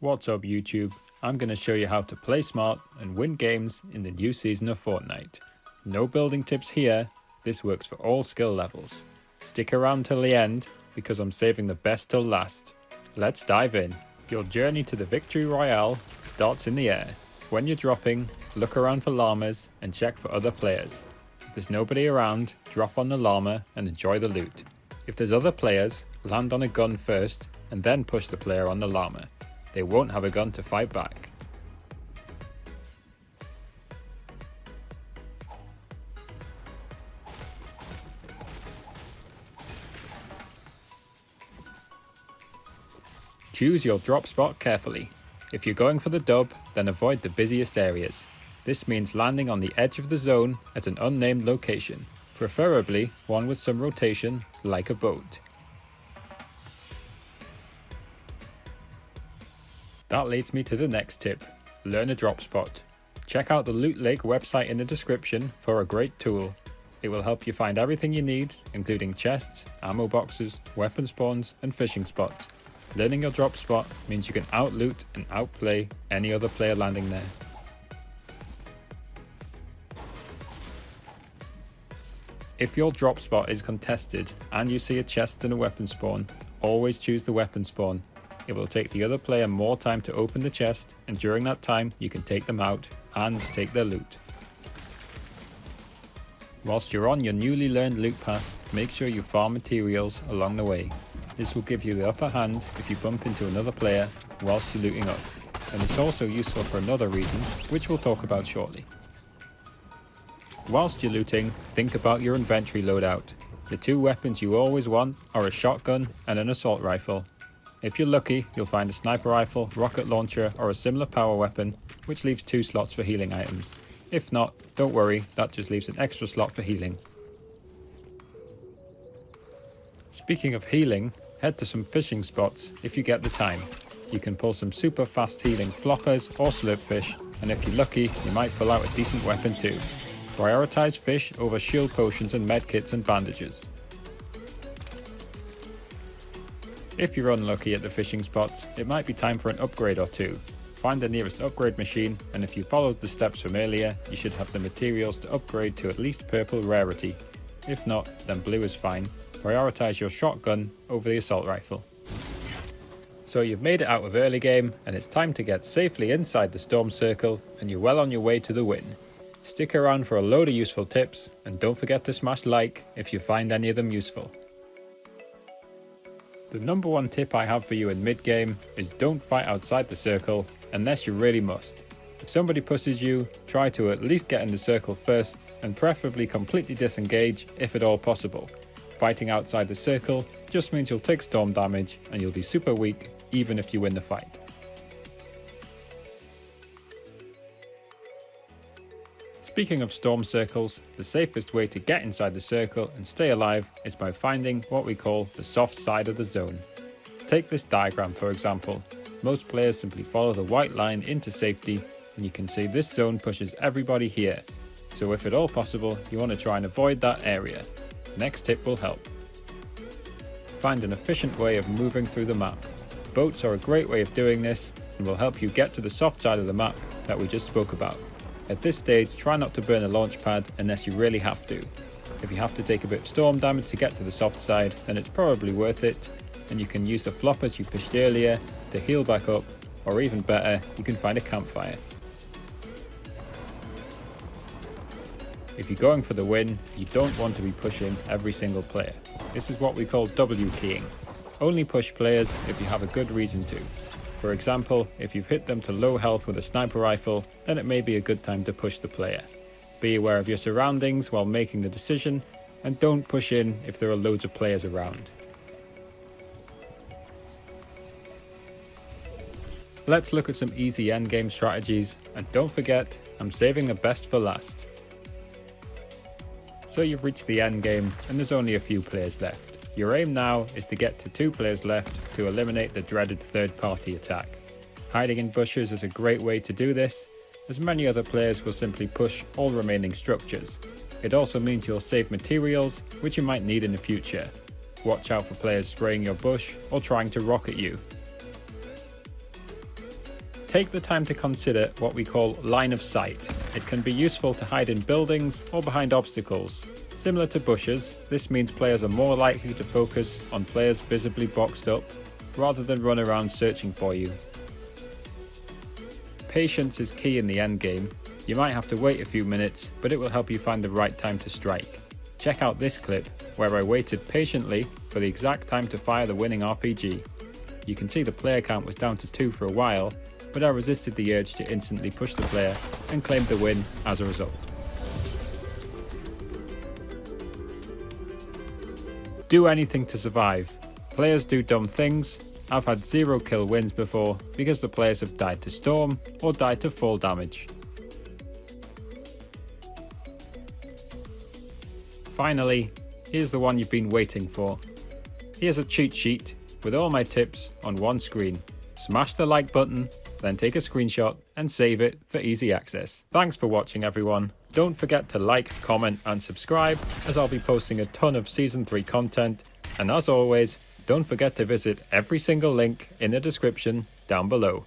What's up YouTube? I'm going to show you how to play smart and win games in the new season of Fortnite. No building tips here, this works for all skill levels. Stick around till the end because I'm saving the best till last. Let's dive in. Your journey to the Victory Royale starts in the air. When you're dropping, look around for llamas and check for other players. If there's nobody around, drop on the llama and enjoy the loot. If there's other players, land on a gun first and then push the player on the llama. They won't have a gun to fight back. Choose your drop spot carefully. If you're going for the dub, then avoid the busiest areas. This means landing on the edge of the zone at an unnamed location, preferably one with some rotation, like a boat. That leads me to the next tip, learn a drop spot. Check out the Loot Lake website in the description for a great tool. It will help you find everything you need, including chests, ammo boxes, weapon spawns, and fishing spots. Learning your drop spot means you can out-loot and outplay any other player landing there. If your drop spot is contested and you see a chest and a weapon spawn, always choose the weapon spawn. It will take the other player more time to open the chest, and during that time you can take them out and take their loot. Whilst you're on your newly learned loot path, make sure you farm materials along the way. This will give you the upper hand if you bump into another player whilst you're looting up, and it's also useful for another reason, which we'll talk about shortly. Whilst you're looting, think about your inventory loadout. The two weapons you always want are a shotgun and an assault rifle. If you're lucky, you'll find a sniper rifle, rocket launcher, or a similar power weapon, which leaves 2 slots for healing items. If not, don't worry, that just leaves an extra slot for healing. Speaking of healing, head to some fishing spots if you get the time. You can pull some super fast healing floppers or slurpfish, and if you're lucky, you might pull out a decent weapon too. Prioritize fish over shield potions and medkits and bandages. If you're unlucky at the fishing spots, it might be time for an upgrade or two. Find the nearest upgrade machine, and if you followed the steps from earlier, you should have the materials to upgrade to at least purple rarity. If not, then blue is fine. Prioritize your shotgun over the assault rifle. So you've made it out of early game, and it's time to get safely inside the storm circle, and you're well on your way to the win. Stick around for a load of useful tips, and don't forget to smash like if you find any of them useful. The number one tip I have for you in mid-game is don't fight outside the circle unless you really must. If somebody pushes you, try to at least get in the circle first and preferably completely disengage if at all possible. Fighting outside the circle just means you'll take storm damage and you'll be super weak even if you win the fight. Speaking of storm circles, the safest way to get inside the circle and stay alive is by finding what we call the soft side of the zone. Take this diagram for example. Most players simply follow the white line into safety, and you can see this zone pushes everybody here. So if at all possible, you want to try and avoid that area. Next tip will help. Find an efficient way of moving through the map. Boats are a great way of doing this and will help you get to the soft side of the map that we just spoke about. At this stage, try not to burn a launch pad unless you really have to. If you have to take a bit of storm damage to get to the soft side, then it's probably worth it, and you can use the floppers you pushed earlier to heal back up, or even better, you can find a campfire. If you're going for the win, you don't want to be pushing every single player. This is what we call W keying. Only push players if you have a good reason to. For example, if you've hit them to low health with a sniper rifle, then it may be a good time to push the player. Be aware of your surroundings while making the decision, and don't push in if there are loads of players around. Let's look at some easy endgame strategies, and don't forget, I'm saving the best for last. So you've reached the endgame, and there's only a few players left. Your aim now is to get to 2 players left to eliminate the dreaded third-party attack. Hiding in bushes is a great way to do this, as many other players will simply push all remaining structures. It also means you'll save materials, which you might need in the future. Watch out for players spraying your bush or trying to rocket you. Take the time to consider what we call line of sight. It can be useful to hide in buildings or behind obstacles. Similar to bushes, this means players are more likely to focus on players visibly boxed up, rather than run around searching for you. Patience is key in the endgame. You might have to wait a few minutes, but it will help you find the right time to strike. Check out this clip, where I waited patiently for the exact time to fire the winning RPG. You can see the player count was down to 2 for a while, but I resisted the urge to instantly push the player and claimed the win as a result. Do anything to survive. Players do dumb things. I've had 0 kill wins before because the players have died to storm or died to fall damage. Finally, here's the one you've been waiting for. Here's a cheat sheet with all my tips on one screen. Smash the like button, then take a screenshot and save it for easy access. Thanks for watching everyone. Don't forget to like, comment and subscribe, as I'll be posting a ton of Season 3 content, and as always, don't forget to visit every single link in the description down below.